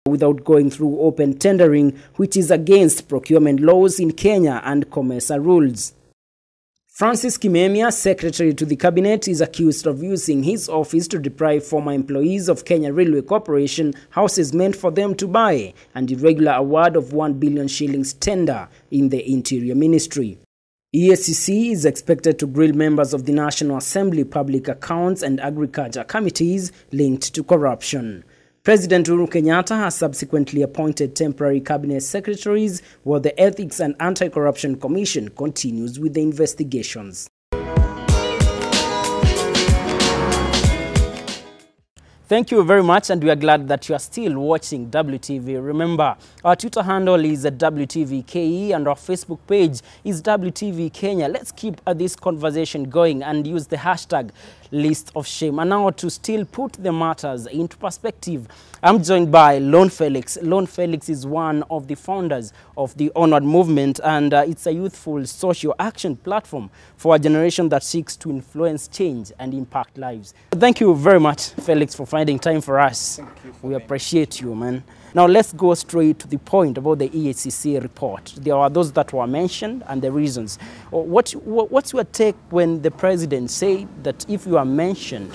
without going through open tendering, which is against procurement laws in Kenya and COMESA rules. Francis Kimemia, secretary to the cabinet, is accused of using his office to deprive former employees of Kenya Railway Corporation houses meant for them to buy and irregular award of 1 billion shillings tender in the Interior Ministry. EACC is expected to grill members of the National Assembly Public Accounts and Agriculture Committees linked to corruption. President Uhuru Kenyatta has subsequently appointed temporary cabinet secretaries, while the Ethics and Anti-Corruption Commission continues with the investigations. Thank you very much, and we are glad that you are still watching WTV. Remember, our Twitter handle is at WTVKE and our Facebook page is WTV Kenya. Let's keep this conversation going and use the hashtag list of shame. And now to still put the matters into perspective, I'm joined by Lone Felix. Lone Felix is one of the founders of the Onward Movement, and it's a youthful social action platform for a generation that seeks to influence change and impact lives. Thank you very much, Felix, for finding time for us. Thank you. We appreciate you, man. Now let's go straight to the point about the EACC report. There are those that were mentioned and the reasons. What's your take when the president said that if you are mentioned,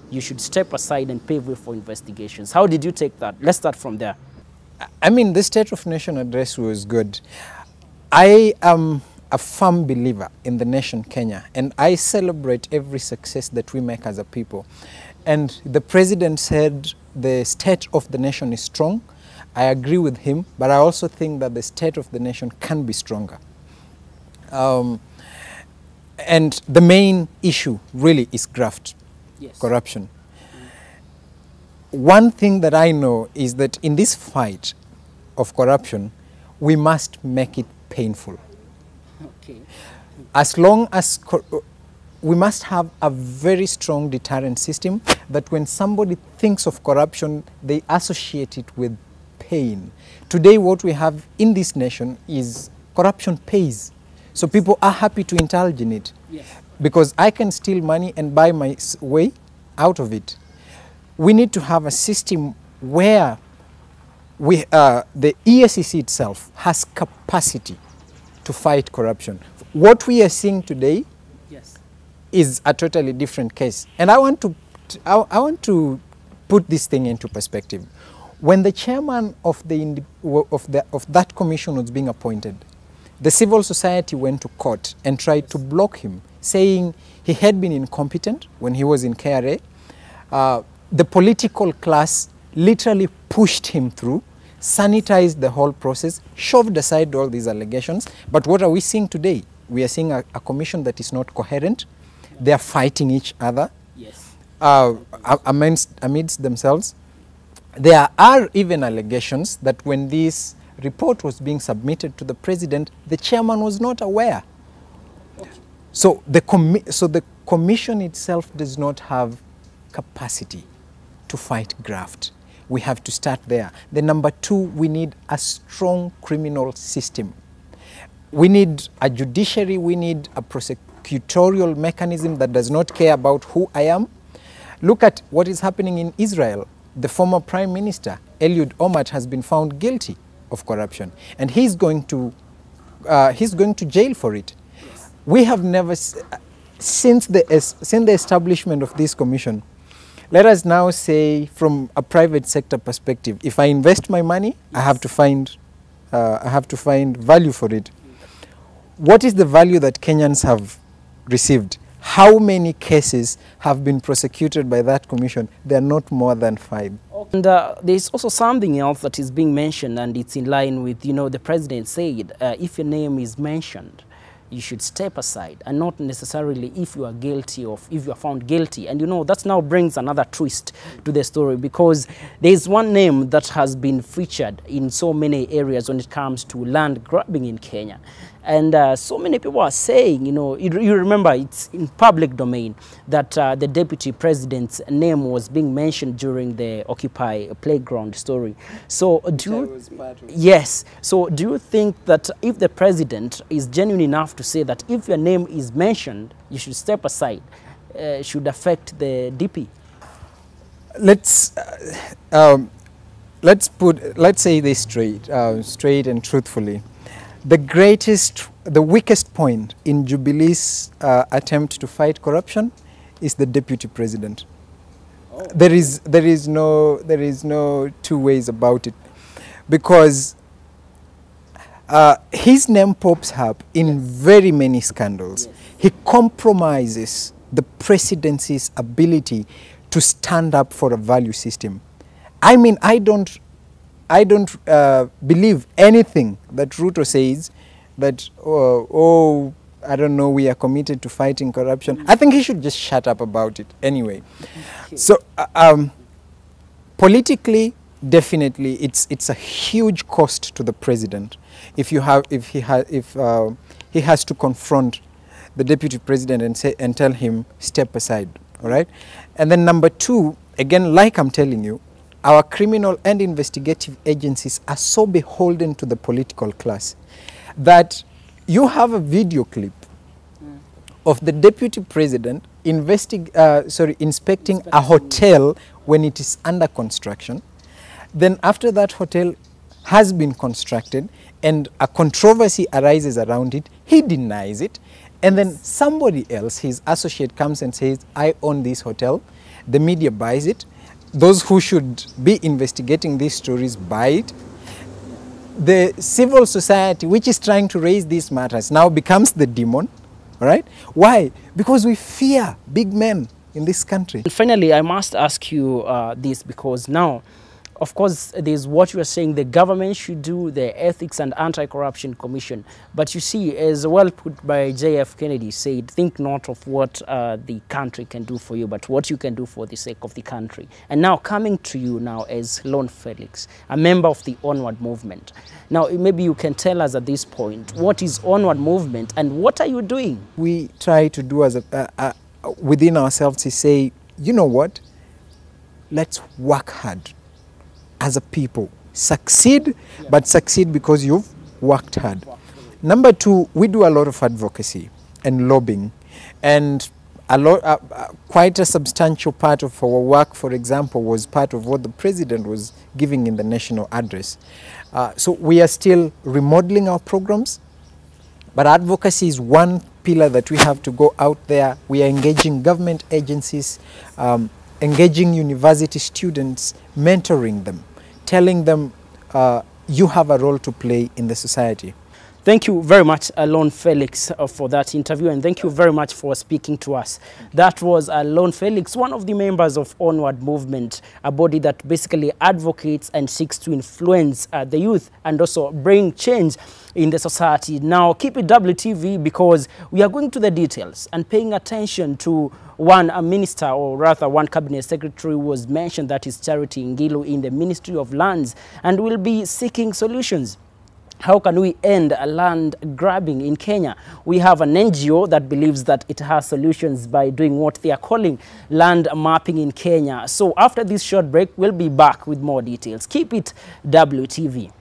you should step aside and pave way for investigations? How did you take that? Let's start from there. I mean, the State of Nation address was good. I am a firm believer in the nation Kenya, and I celebrate every success that we make as a people. And the president said the state of the nation is strong. I agree with him, but I also think that the state of the nation can be stronger. And the main issue really is graft, yes. Corruption. One thing that I know is that in this fight of corruption, we must make it painful. Okay. As long as we must have a very strong deterrent system that when somebody thinks of corruption, they associate it with pain. Today, what we have in this nation is corruption pays. So people are happy to indulge in it. Yes. Because I can steal money and buy my way out of it. We need to have a system where the EACC itself has capacity to fight corruption. What we are seeing today, yes, is a totally different case. And I want to put this thing into perspective. When the chairman of that commission was being appointed, the civil society went to court and tried to block him, saying he had been incompetent when he was in KRA. The political class literally pushed him through, sanitized the whole process, shoved aside all these allegations. But what are we seeing today? We are seeing a commission that is not coherent. They are fighting each other, yes, amidst themselves. There are even allegations that when this report was being submitted to the president, the chairman was not aware. Okay. So the commission itself does not have capacity to fight graft. We have to start there. The number two, we need a strong criminal system. We need a judiciary, we need a prosecutorial mechanism that does not care about who I am. Look at what is happening in Israel. The former Prime Minister, Eliud Olmert, has been found guilty of corruption, and he's going to jail for it. Yes. We have never, since the establishment of this commission, let us now say from a private sector perspective, if I invest my money, yes, I have to find value for it. What is the value that Kenyans have received? How many cases have been prosecuted by that commission? They are not more than 5. And there's also something else that is being mentioned, and it's in line with, the president said, if your name is mentioned, you should step aside, and not necessarily if you are guilty or if you are found guilty. And that now brings another twist to the story, because there's one name that has been featured in so many areas when it comes to land grabbing in Kenya. And so many people are saying, you remember it's in public domain that the deputy president's name was being mentioned during the Occupy Playground story. So yes. So do you think that if the president is genuine enough to say that if your name is mentioned, you should step aside, should affect the DP? Let's let's say this straight and truthfully. The weakest point in Jubilee's attempt to fight corruption is the deputy president. Oh. There is no two ways about it, because his name pops up in very many scandals. Yes. He compromises the presidency's ability to stand up for a value system. I mean, I don't believe anything that Ruto says that, I don't know, we are committed to fighting corruption. I think he should just shut up about it anyway. Okay. So politically, definitely, it's a huge cost to the president if he has to confront the deputy president and tell him step aside. All right, and then number two, again, like I'm telling you, our criminal and investigative agencies are so beholden to the political class that you have a video clip of the deputy president inspecting a hotel when it is under construction. Then after that hotel has been constructed and a controversy arises around it, he denies it. And then somebody else, his associate, comes and says, I own this hotel. The media buys it. Those who should be investigating these stories buy it. The civil society, which is trying to raise these matters, now becomes the demon. All right? Why? Because we fear big men in this country. And finally, I must ask you this, because now, of course, there's what you are saying the government should do, the Ethics and Anti-Corruption Commission. But you see, as well put by J.F. Kennedy said, think not of what the country can do for you, but what you can do for the sake of the country. And now coming to you now as Lone Felix, a member of the Onward Movement. Now, maybe you can tell us at this point, what is Onward Movement and what are you doing? We try to do as within ourselves to say, you know what, let's work hard. As a people, succeed, but succeed because you've worked hard. Number two, we do a lot of advocacy and lobbying, and quite a substantial part of our work, for example, was part of what the president was giving in the national address. So we are still remodeling our programs, but advocacy is one pillar that we have to go out there. We are engaging government agencies, engaging university students, mentoring them, telling them you have a role to play in the society. Thank you very much, Lone Felix, for that interview, and thank you very much for speaking to us. That was Lone Felix, one of the members of Onward Movement, a body that basically advocates and seeks to influence the youth and also bring change in the society. Now, keep it WTV, because we are going to the details and paying attention to a minister, or rather one cabinet secretary, was mentioned, that is Charity Ngilu, in the Ministry of Lands, and will be seeking solutions. How can we end land grabbing in Kenya? We have an NGO that believes that it has solutions by doing what they are calling land mapping in Kenya. So after this short break, we'll be back with more details. Keep it WTV.